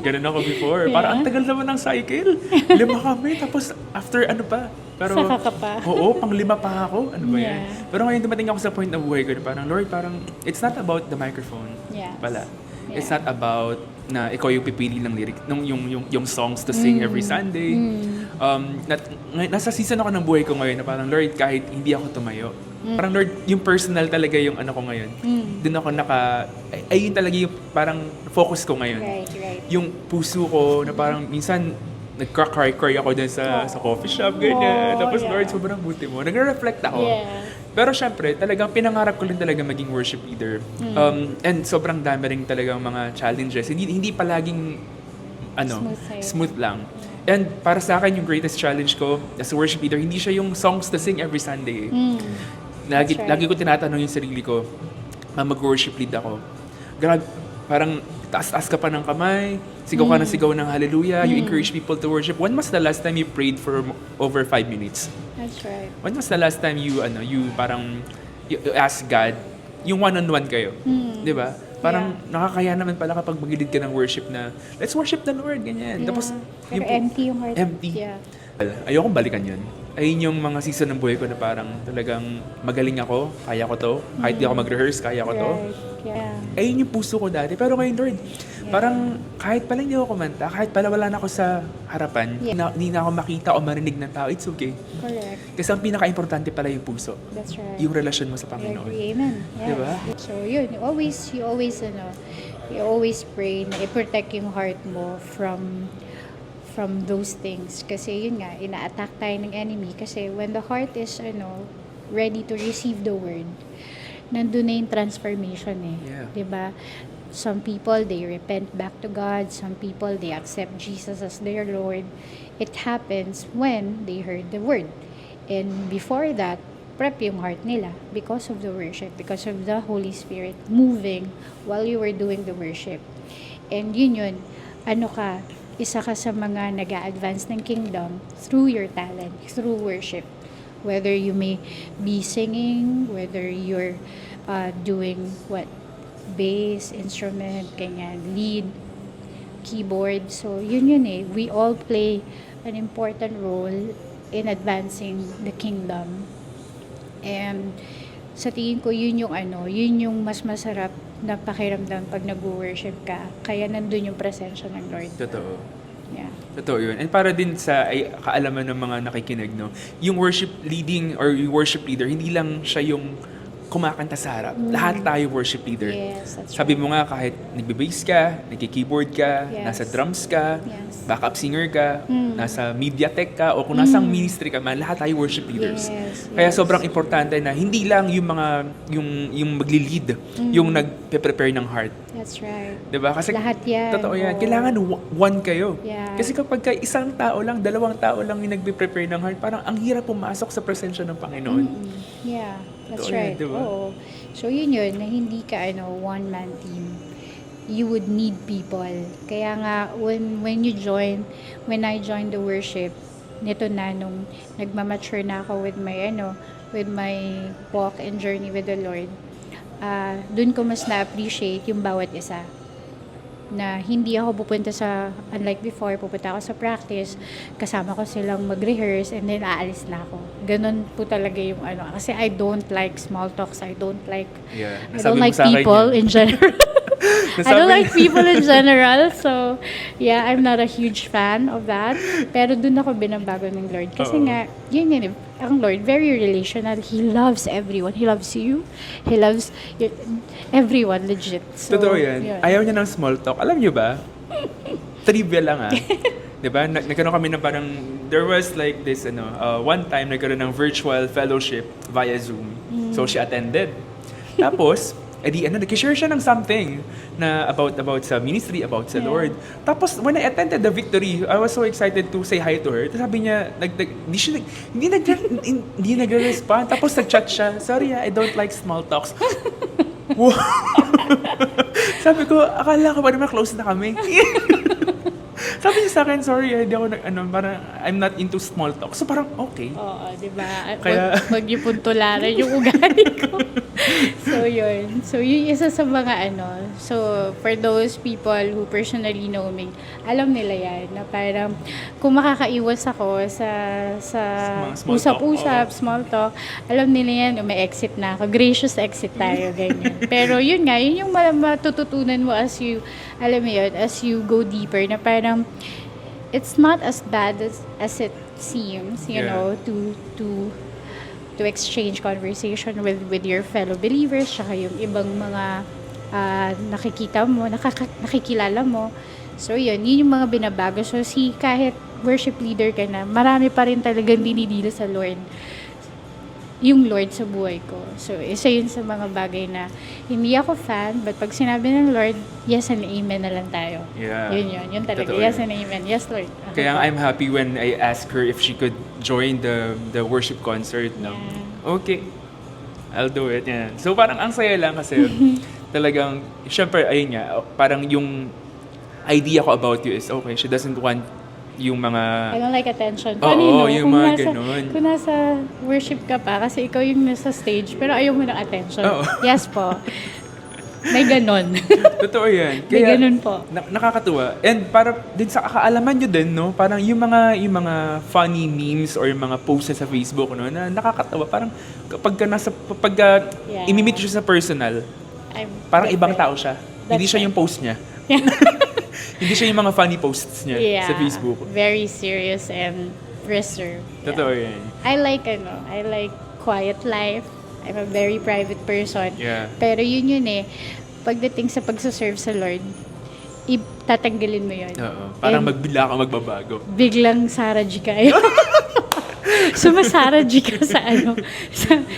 Ganun ako before. Yeah. Parang ang tagal naman ng cycle. 5 kami. Tapos after pa. Pero, Saka ka pa. Oo, pang 5 pa ako. Ano ba yan? Yeah. Pero ngayon dumating ako sa point ng buhay ko na parang, Lord, parang it's not about the microphone Yes. pala. Yeah. It's not about na ikaw yung pipili ng lyric, yung songs to sing every Sunday. Nasa season ako ng buhay ko ngayon na parang, Lord, kahit hindi ako tumayo, parang Lord, yung personal talaga yung ko ngayon. Doon ako ayun talaga yung parang focus ko ngayon. Right. Yung puso ko na parang minsan, nagka-cry ako dun sa coffee shop, ganyan. Tapos, yeah. Lord, sobrang buti mo. Nagre-reflect ako. Yeah. Pero syempre, talagang pinangarap ko rin talaga maging worship leader. And sobrang dami rin talagang mga challenges. Hindi palaging smooth lang. And para sa akin, yung greatest challenge ko as a worship leader, hindi siya yung songs to sing every Sunday. That's right. Lagi ko tinatanong yung sarili ko, mag-worship lead ako. Parang taas-taas ka pa ng kamay, sigaw ka ng sigaw ng hallelujah, you encourage people to worship. When was the last time you prayed for over 5 minutes? That's right. When was the last time you parang you ask God, yung one-on-one kayo, di ba? Parang nakakaya naman pala kapag magilid ka ng worship na, let's worship the Lord, ganyan. Yeah. Tapos, Pero empty yung heart. empty. Yeah. Well, ayokong balikan yun. Ayun yung mga season ng buhay ko na parang talagang magaling ako, kaya ko to. Kahit di ako mag-rehearse, kaya ko to. Right. Yeah. Ayun yung puso ko dati. Pero ngayon, Lord, parang kahit pala hindi ako kumanta, kahit pala wala na ako sa harapan, hindi na ako makita o marinig ng tao, it's okay. Correct. Kasi ang pinaka-importante pala yung puso. That's right. Yung relasyon mo sa I Panginoon. agree. Amen. Yeah. Diba? So yun, you always pray na i-protect yung heart mo from those things. Kasi yun nga, ina-attack tayo ng enemy. Kasi when the heart is ready to receive the word, nandun na yung transformation eh. Yeah. Diba? Some people, they repent back to God. Some people, they accept Jesus as their Lord. It happens when they heard the word. And before that, prep yung heart nila because of the worship, because of the Holy Spirit moving while you were doing the worship. And yun, isa ka sa mga nag-a-advance ng kingdom through your talent, through worship. Whether you may be singing, whether you're doing bass, instrument, ganyan, lead, keyboard. So yun eh. We all play an important role in advancing the kingdom. And sa tingin ko yun yung mas masarap na pakiramdam pag nag-worship ka. Kaya nandun yung presensya ng Lord. Totoo. Yeah. Totoo yun. And para din sa kaalaman ng mga nakikinig, no? Yung worship leading or yung worship leader, hindi lang siya yung kumakanta sa harap. Lahat tayo worship leader. Yes, that's Sabi right. mo nga, kahit nagbe-bass ka, nagki-keyboard ka, Yes. nasa drums ka, Yes. backup singer ka, nasa media tech ka, o kung nasang ministry ka man, lahat tayo worship leaders. Yes, Kaya yes. sobrang importante na hindi lang yung mga yung magli-lead, yung nagpe-prepare ng heart. That's right. 'Di ba? Kasi Lahat yan. totoo yan. Oo. Kailangan one kayo. Yeah. Kasi kapag isang tao lang, dalawang tao lang yung nagbe-prepare ng heart, parang ang hirap pumasok sa presensya ng Panginoon. Yeah, that's Totoo yan, right. diba? Oo. So yun, na hindi ka one-man team. You would need people. Kaya nga, when I joined the worship, nito na nung nagmamature na ako with my walk and journey with the Lord, dun ko mas na-appreciate yung bawat isa. Na hindi ako pupunta unlike before, pupunta ako sa practice, kasama ko silang mag-rehearse, and then aalis na ako. Ganun po talaga yung kasi I don't like small talks, I don't like Yeah. I Nasabi don't mo like sa akin people yan. in general. I don't like people in general. So, yeah, I'm not a huge fan of that. Pero dun ako binabago ng Lord. Kasi Oo. nga, yun, ang Lord, very relational. He loves everyone. He loves you. He loves everyone, legit. So, Totoo yan. yun. Ayaw niya ng small talk. Alam niyo ba? Trivia lang Diba? Nagkaroon kami ng parang, there was like this, one time nagkaroon ng virtual fellowship via Zoom. So she attended. Tapos, nag-share siya ng something na about sa ministry, about sa Lord. Tapos, when I attended the victory, I was so excited to say hi to her. Tapos sabi niya, hindi nagre-respond. Tapos nag-chat siya, sorry I don't like small talks. Wow. Sabi ko, akala ko ba naman close na kami? Sabi niya sa akin, sorry, hindi ako parang I'm not into small talk. So parang okay. Oo, di ba? Kaya- Wag niyo pong tularan yung ugali ko. So, yun. So, yun isa sa mga So, for those people who personally know me, alam nila yan na parang kung makakaiwas ako sa Mga small talk, usap-usap, small talk, alam nila yan, may exit na ako. Gracious exit tayo, ganyan. Pero yun nga, yun yung matututunan mo as you, alam mo yun, as you go deeper na parang it's not as bad as it seems, you Yeah. know, to exchange conversation with your fellow believers, tsaka yung ibang mga nakikilala mo. So yun yung mga binabago. So kahit worship leader ka na, marami pa rin talagang dinidilo sa Lord. Yung Lord sa buhay ko. So isa yun sa mga bagay na hindi ako fan, but pag sinabi ng Lord, yes and amen na lang tayo. Yeah. Yun talaga. Totoo Yes yun. and amen. Yes, Lord. Okay Kaya po. I'm happy when I asked her if she could join the worship concert. No? Yeah. Okay. I'll do it. Yeah. So parang ang saya lang kasi talagang, syempre, ayun nga, parang yung idea ko about you is, okay, she doesn't want yung mga, I don't like attention. Oo, yung Kung mga nasa, ganun. kung nasa worship ka pa, kasi ikaw yung nasa stage, pero ayaw mo ng attention. Oo. Yes po. May ganon. totoo yan. May ganon po. Nakakatuwa. And para din sa kaalaman nyo din, no, parang yung mga funny memes or yung mga posts sa Facebook, no, na nakakatawa. Parang kapag Yeah. imimit siya sa personal, I'm parang ibang different. tao siya. That's Hindi siya right. yung post niya. Hindi siya yung mga funny posts niya Yeah. sa Facebook. Very serious and reserved. Totoo yan. I like quiet life. I'm a very private person. Yeah. Pero yun eh. Pagdating sa pagsaserve sa Lord, tatanggalin mo yun. Oo. Parang And magbila ka magbabago. biglang Sarah G ka. Sumasara G ka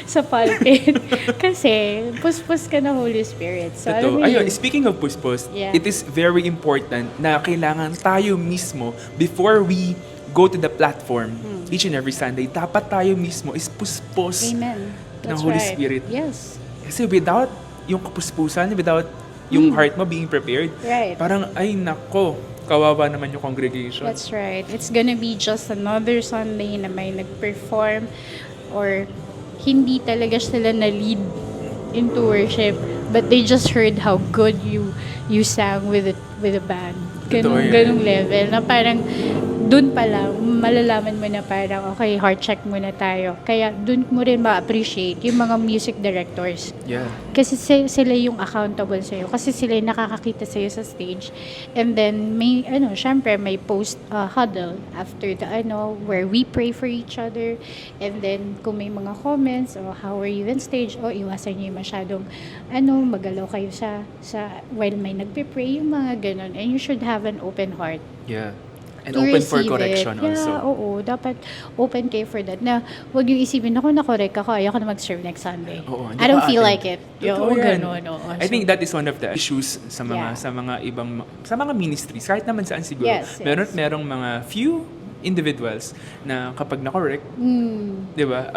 sa pulpit. Kasi, puspos ka na Holy Spirit. So, alam Totoo. mo Ayun, yun. speaking of puspos, Yeah. it is very important na kailangan tayo mismo, before we go to the platform, each and every Sunday, dapat tayo mismo is puspos Amen. ng That's Holy right. Spirit. Yes. Kasi without yung kapuspusan, without yung heart mo being prepared, Right. parang, ay nako, kawawa naman yung congregation. That's right. It's gonna be just another Sunday na may nag-perform or hindi talaga sila na-lead into worship, but they just heard how good you sang with the band. Totoo yan. Ganung level na parang dun pa lang malalaman mo na parang okay, heart check muna tayo. Kaya dun mo rin ma-appreciate yung mga music directors. Yeah. Kasi sila yung accountable sa'yo. Kasi sila yung nakakakita sa'yo sa stage. And then, may, syempre, may post huddle after the, where we pray for each other. And then, kung may mga comments, how are you on stage, iwasan nyo yung masyadong, magalaw kayo while may nagpe-pray, yung mga ganun. And you should have an open heart. Yeah. And To open for receive correction it. also. Yeah, oo. Dapat open kayo for that. Na huwag yung isipin, na-correct ako, ayaw ko na mag-serve next Sunday. Oo, I don't hindi feel pa like atin. it. Totoo yan. Ganun, oo. I think that is one of the issues sa mga Yeah. sa mga ministries, kahit naman saan siguro. Yes, yes. Merong mga few individuals na kapag na-correct, Mm, 'di ba?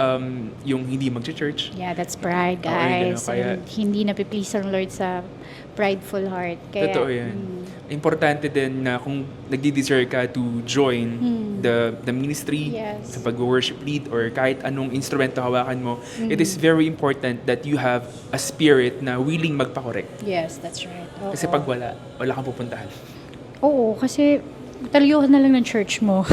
Yung hindi mag-church. yeah, that's pride, Oo, yun, guys. kaya- And hindi napiplease ang Lord sa prideful heart. Kaya, Totoo 'yan. Importante din na kung nagdi-desire ka to join the ministry Yes. sa pag-worship lead or kahit anong instrumento hawakan mo, it is very important that you have a spirit na willing magpa-correct. Yes, that's right. Oo. Kasi pag wala kang pupuntahan. Oo, kasi talayo ka na lang ng church mo.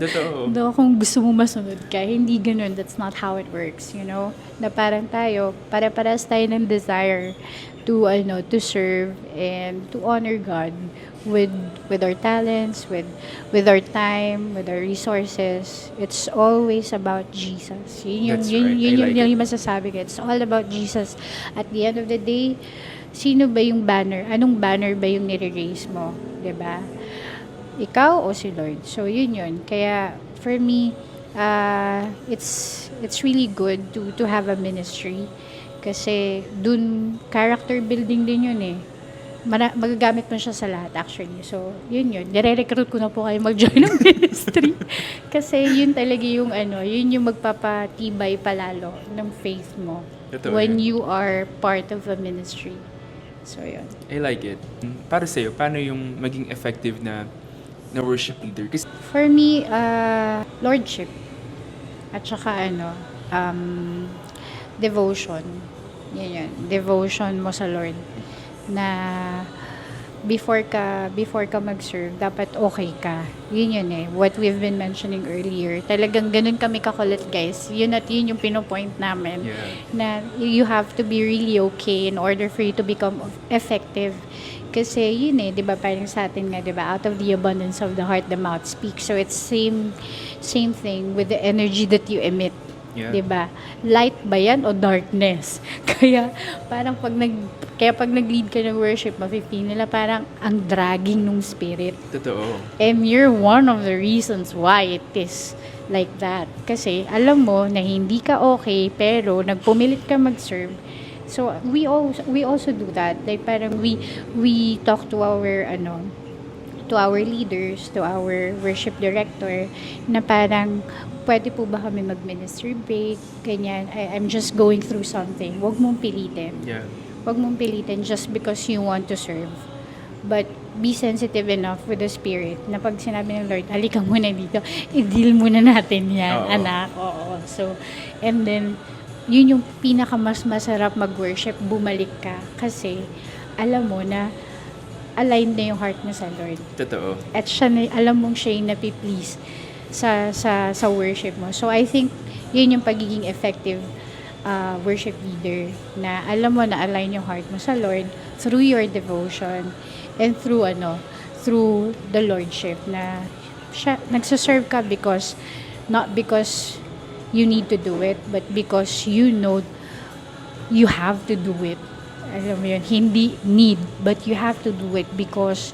Totoo. Though kung gusto mo masunod ka, hindi ganun. That's not how it works, Na parang tayo, para-paras tayo ng desire to serve and to honor God with our talents, with our time, with our resources. It's always about Jesus. That's right. I like it. Yung masasabi ko. It's all about Jesus. At the end of the day, sino ba yung banner? Anong banner ba yung nire-raise mo? 'Di ba? Ikaw o si Lord? So, yun. Kaya, for me, it's really good to have a ministry. Kasi, dun, character building din yun eh. Magagamit mo siya sa lahat actually. So, yun. Nire-recruit ko na po kayo mag-join ng ministry. Kasi, yun talaga yung yun yung magpapatibay palalo ng faith mo. Totoo when yan. you are part of a ministry. So, yun. I like it. Para sa'yo, paano yung maging effective na worship leader? Kasi For me, lordship. At saka devotion. Yan. Devotion mo sa Lord. Na before ka mag-serve, dapat okay ka. Yun eh. What we've been mentioning earlier. Talagang ganun kami kakulit, guys. Yun yung pinopoint namin. Yeah. Na you have to be really okay in order for you to become effective. Kasi yun eh, 'di ba, parang sa atin nga, 'di ba, out of the abundance of the heart the mouth speaks. So it's same thing with the energy that you emit. Yeah. 'Di ba? Light ba 'yan o darkness? Kaya parang pag nag-lead ka ng worship, mafe-feel nila parang ang dragging ng spirit. totoo. And you're one of the reasons why it is like that. Kasi alam mo na hindi ka okay, pero nagpumilit ka mag-serve. So we also do that. Like parang we talk to our leaders, to our worship director, na parang pwede po ba kami mag-ministry break, ganyan. I'm just going through something. Huwag mong pilitin. Yeah. wag mong pilitin just because you want to serve. But be sensitive enough with the Spirit na pag sinabi ng Lord, halika muna dito, i-deal muna natin yan, Oo. anak. Oo. So, and then, yun yung pinaka mas masarap mag-worship, bumalik ka. Kasi, alam mo na, aligned na yung heart mo sa Lord. Totoo. At siya na, alam mong siya yung napiplease sa worship mo. So, I think, yun yung pagiging effective worship leader na alam mo na align yung heart mo sa Lord through your devotion and through the Lordship na siya, nagsaserve ka not because you need to do it, but because you know you have to do it. Alam mo yun, hindi need, but you have to do it because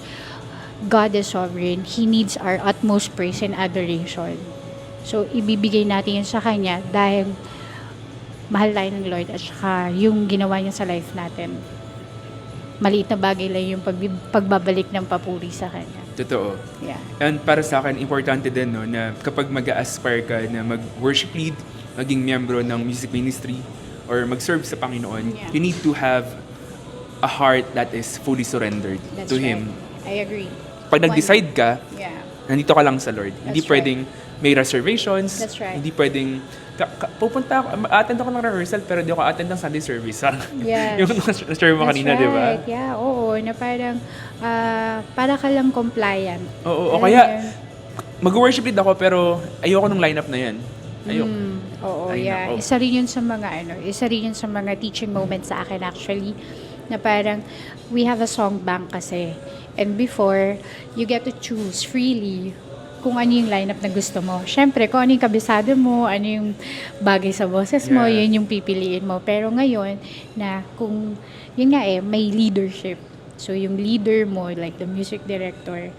God is sovereign. He needs our utmost praise and adoration. So, ibibigay natin yun sa Kanya dahil mahal tayo ng Lord at saka yung ginawa niya sa life natin. Maliit na bagay lang yung pagbabalik ng papuri sa Kanya. Totoo. Yeah. And para sa akin, importante din no, na kapag mag-aspire ka na mag-worship lead, maging miyembro ng music ministry, or mag-serve sa Panginoon, Yeah. you need to have a heart that is fully surrendered That's to right. Him. I agree. Pag nag-decide ka, Yeah. nandito ka lang sa Lord. Hindi That's pwedeng may reservations. That's right. Hindi pwedeng pupunta ako, attend ako ng rehearsal pero di ako attend ng Sunday service. Yes. Yung share mo That's kanina, di ba? right. Yeah, oo. Na parang, para ka lang compliant. Oo, o Alam kaya, mo yun? mag-worship lead ako pero ayoko nung lineup na yan. Ayoko. Oo, Ay, yeah. nako. Isa rin yun sa mga teaching moments sa akin actually, na parang we have a song bank kasi. And before, you get to choose freely kung ano yung lineup na gusto mo. Siyempre, kung ano yung kabisado mo, ano yung bagay sa boses mo, Yeah. yun yung pipiliin mo. Pero ngayon, na kung, yun nga may leadership. So, yung leader mo, like the music director,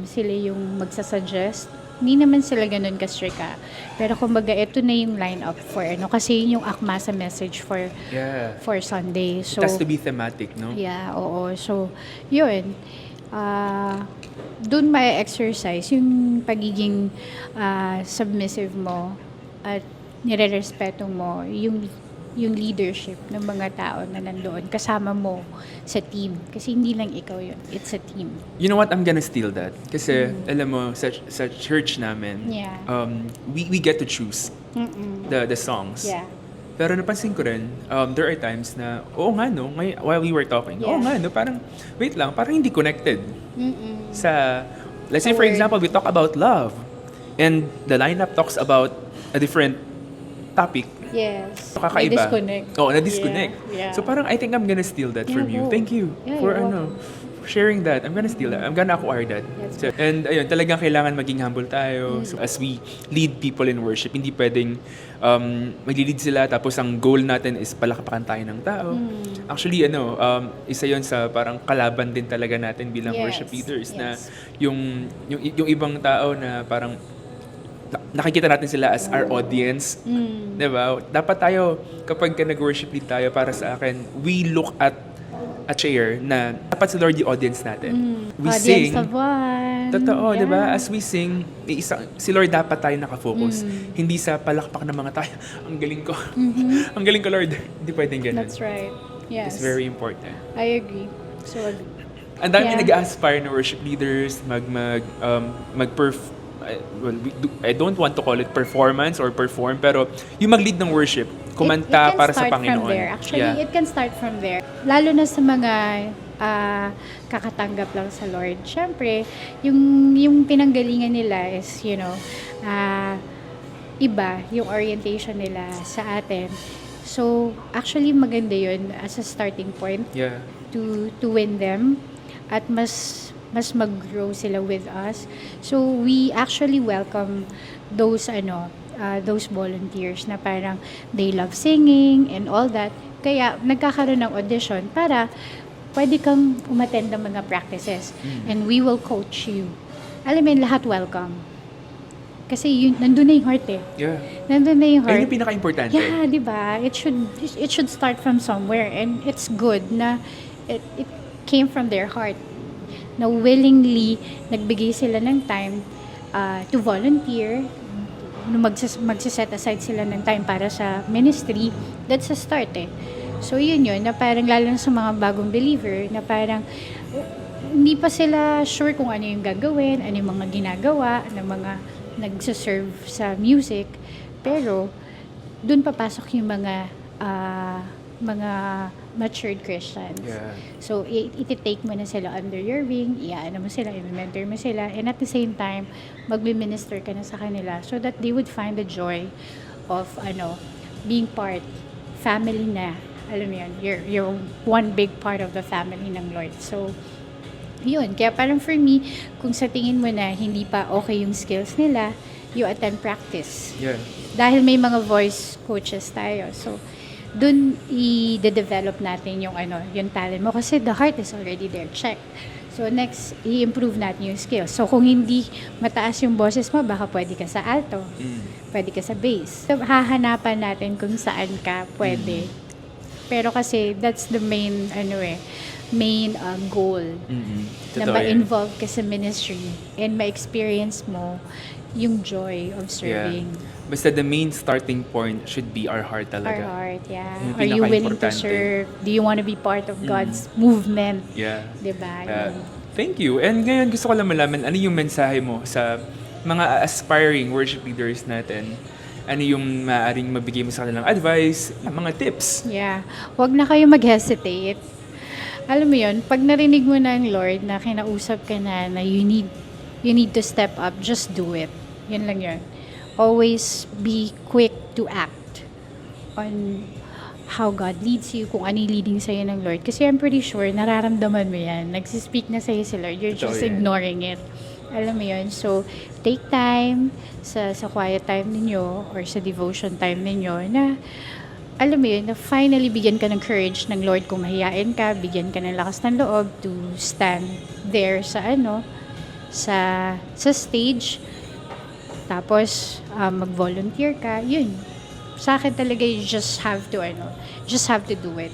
sila yung magsasuggest. Hindi naman sila ganun ka-strict Pero kumbaga, ito na yung lineup for kasi yun yung akma sa message for Yeah. Sunday. It So, has to be thematic, no? yeah, oo. So, yun. Doon ma-exercise yung pagiging submissive mo at nire-respeto mo yung leadership ng mga tao na nandoon kasama mo sa team. Kasi hindi lang ikaw yun. It's a team. You know what? I'm gonna steal that. Kasi, alam mo, sa church namin, Yeah. we get to choose Mm-mm. the songs. Yeah. Pero napansin ko rin, there are times na, oo nga no, while we were talking, oo Yeah. nga no, parang, wait lang, parang hindi connected Mm-mm. sa, let's say Sa for word. example, we talk about love, and the lineup talks about a different topic. Yes. So, kakaiba. Na-disconnect. Oo, na-disconnect. Yeah. So parang, I think I'm gonna steal that from you. go. Thank you Yeah, for you're sharing that. I'm gonna steal that. I'm gonna acquire that. That's So, and ayun, talagang kailangan maging humble tayo. So as we lead people in worship, hindi pwedeng mag-lead sila tapos ang goal natin is palakapakan tayo ng tao. Actually, isa yon sa parang kalaban din talaga natin bilang Yes, worship leaders na yes. yung ibang tao na parang nakikita natin sila as our audience. Diba? Dapat tayo, kapag nag-worship lead tayo, para sa akin, we look at a chair na dapat si Lord yung audience natin. We Audience sing. of one. Totoo, Yeah. di ba? As we sing, si Lord dapat tayo nakafocus. Hindi sa palakpak ng mga tayo. Ang galing ko. Ang galing ko, Lord. Hindi pwedeng ganun. That's right. Yes. It's very important. I agree. So, Ang dami Yeah. nag-aspire na worship leaders, I don't want to call it performance or perform, pero yung mag-lead ng worship, kumanta it can para sa start Panginoon. From there. Actually, Yeah. it can start from there. Lalo na sa mga kakatanggap lang sa Lord. Siyempre, yung pinanggalingan nila is, iba yung orientation nila sa atin. So, actually, maganda yun as a starting point Yeah. to win them at mas mag-grow sila with us. So we actually welcome those volunteers na parang they love singing and all that. Kaya nagkakaroon ng audition para pwede kang umattend ng mga practices and we will coach you. Alam mo yun, lahat welcome. Kasi yun, nandun na yung heart eh. Yeah. Nandun na yung Ayun heart. yung pinaka-importante. Yeah, di ba? It should start from somewhere and it's good na it came from their heart. Na willingly nagbigay sila ng time to volunteer, magsiset aside sila ng time para sa ministry. That's a start eh. So yun na parang lalo na sa mga bagong believer na parang hindi pa sila sure kung ano yung gagawin, ano yung mga ginagawa ng mga nagsaserve sa music. Pero dun papasok yung mga matured Christians. Yeah. So, iti-take mo na sila under your wing, iaano mo sila, i-mentor mo sila, and at the same time, magbi-minister ka na sa kanila so that they would find the joy of, being part, family na. Alam mo yun, you're one big part of the family ng Lord. So, yun. Kaya parang for me, kung sa tingin mo na hindi pa okay yung skills nila, you attend practice. Yeah. Dahil may mga voice coaches tayo. So, dun i-develop natin yung talent mo kasi the heart is already there. Check. So, next, i-improve natin yung skills. So, kung hindi mataas yung boses mo, baka pwede ka sa alto. Pwede ka sa bass. So, hahanapan natin kung saan ka pwede. Pero kasi, that's the main goal. Na Totoo yan. ma-involve ka sa ministry and ma-experience mo yung joy of serving. Basta the main starting point should be our heart Our talaga. heart, yeah. Yung Are you willing to pinaka-importante. serve? Do you want to be part of God's movement? Yeah. Diba? Thank you. And ngayon gusto ko lang malaman, ano yung mensahe mo sa mga aspiring worship leaders natin? Ano yung maaaring mabigay mo sa kanilang advice, mga tips? Yeah. Huwag na kayo mag-hesitate. Alam mo yun, pag narinig mo na ang Lord na kinausap ka na you need to step up, just do it. Yun lang yun. Always be quick to act on how God leads you, kung ano yung leading sa'yo ng Lord. Kasi I'm pretty sure, nararamdaman mo yan. Nagsispeak na sa'yo si Lord. You're Totoo just yan. ignoring it. Alam mo yun? So, take time sa quiet time ninyo or sa devotion time ninyo na alam mo yun, na finally bigyan ka ng courage ng Lord kung mahihain ka, bigyan ka ng lakas ng loob to stand there sa stage. Tapos, mag-volunteer ka, yun. Sa akin talaga, you just have to do it.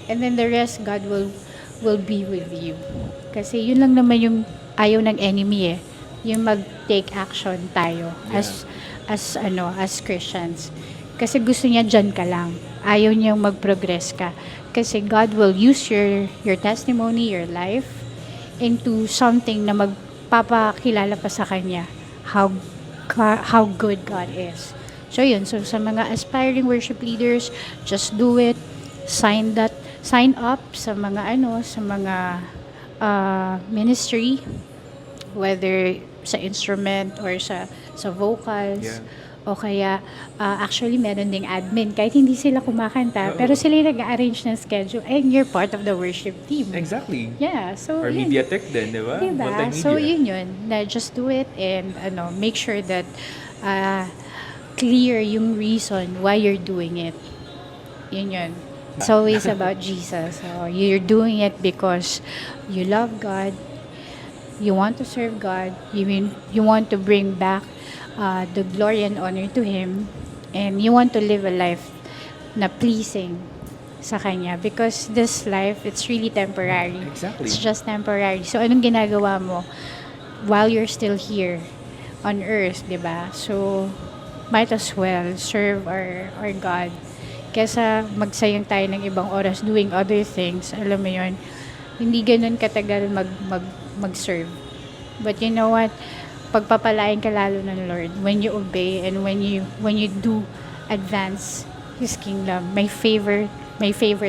And then the rest, God will be with you. Kasi yun lang naman yung ayaw ng enemy yung mag-take action tayo as Christians. Kasi gusto niya dyan ka lang. Ayaw niyang mag-progress ka. Kasi God will use your testimony, your life, into something na magpapakilala pa sa Kanya how good God is. So yun, so sa mga aspiring worship leaders, just do it. Sign up sa mga ministry, whether sa instrument or sa vocals. Yeah. O kaya, actually, meron ding admin. Kahit hindi sila kumakanta, pero sila yung nag-arrange ng schedule and you're part of the worship team. Exactly. Yeah, so Or yun. media tech din, di ba? Diba? Multimedia. So, yun. Na just do it and make sure that clear yung reason why you're doing it. Yun. It's always about Jesus. So, you're doing it because you love God, you want to serve God, you want to bring back the glory and honor to Him, and you want to live a life na pleasing sa Kanya because this life, it's really temporary. Exactly. It's just temporary. So, anong ginagawa mo while you're still here on earth, di ba? So, might as well serve our God. Kesa magsayang tayo ng ibang oras doing other things, alam mo yun, hindi ganun katagal mag-serve. But you know what? Pagpapalain ka lalo ng Lord when you obey and when you do advance His kingdom. May favor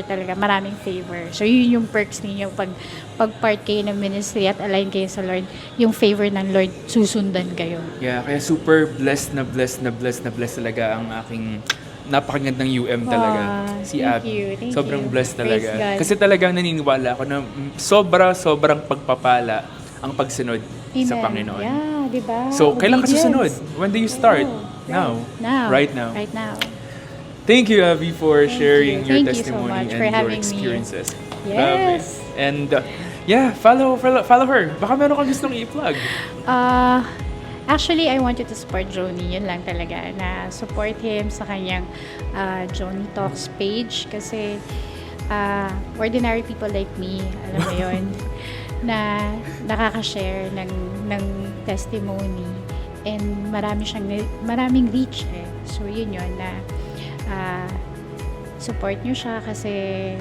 talaga, maraming favor. So yun yung perks ninyo pag part kayo ng ministry at align kayo sa Lord, yung favor ng Lord, susundan kayo. Yeah, kaya super blessed talaga ang aking napakagandang UM talaga. Si Thank Abby. you, thank Sobrang you. blessed Praise talaga. God. Kasi talagang naniniwala ako na sobrang pagpapala ang pagsunod sa Amen. Panginoon. Yeah, di ba? So, kailan ka susunod? Obedience. When do you start? Oh, Now. Now. Right now. Right now. Thank you, Abby, for Thank sharing you. your Thank you so testimony much and for your having me. experiences. Yes. Grabe. And follow her. Baka meron kang gustong i-plug. Actually, I wanted to support Joni. Yun lang talaga. Na support him sa kanyang Joni Talks page. Kasi ordinary people like me, alam mo yun, na nakaka-share ng testimony. And maraming reach eh. So yun na support nyo siya kasi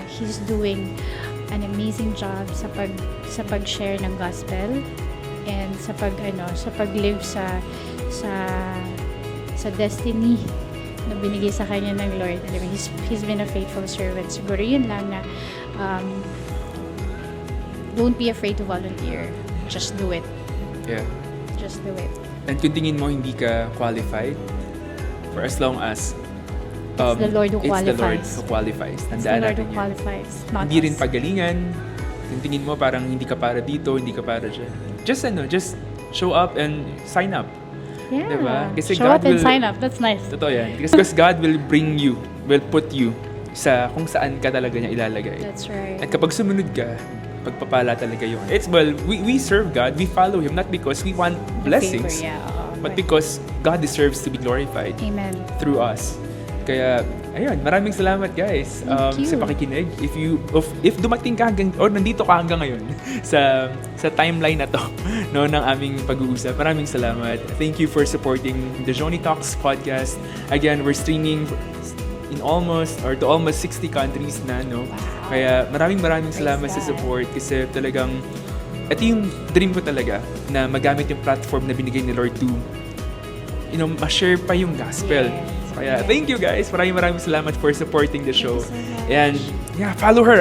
he's doing an amazing job sa pag-share ng gospel and sa pag-live sa destiny na binigay sa kanya ng Lord. Alam mo, he's been a faithful servant. Siguro yun lang na don't be afraid to volunteer. Just do it. Yeah. Just do it. And kung tingin mo hindi ka qualified, for as long as It's the Lord who it's the Lord qualifies. who qualifies. It's the Tandaan Lord natin who yan. qualifies, not Hindi rin us. pagalingan. Kung tingin mo parang hindi ka para dito, hindi ka para dyan. Just show up and sign up. Yeah. Diba? Kasi Show God up and will- sign up. That's nice. Totoo yan. Because God will bring you, will put you sa kung saan ka talaga niya ilalagay. That's right. At kapag sumunod ka, pagpapala talaga yun. We serve God, we follow Him not because we want The blessings, favor, yeah. but because God deserves to be glorified Amen. through us. Kaya, ayun, maraming salamat guys Thank you. sa pakikinig. If dumating ka hanggang, or nandito ka hanggang ngayon sa timeline na to no, ng aming pag-uusap, maraming salamat. Thank you for supporting the Johnny Talks podcast. Again, we're streaming in almost 60 countries na, no? Kaya maraming salamat sa God. support kasi talagang ito yung dream ko talaga na magamit yung platform na binigay ni Lord to ma-share pa yung gospel. Yes. Kaya Yes. thank you guys. Maraming salamat for supporting the show. Thank you so much. And yeah, follow her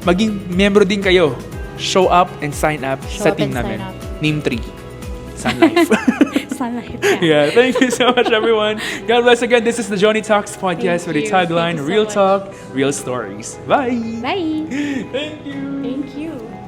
Maging membro din kayo. Show up and sign up Show sa up team and sign namin. up. Name 3. Sun Life. Sunlight. Yeah, thank you so much everyone. God bless again. This is the Johnny Talks podcast Thank with a you. tagline, Thank you so Real much. Talk, Real Stories. Bye! Bye. Thank you! Thank you.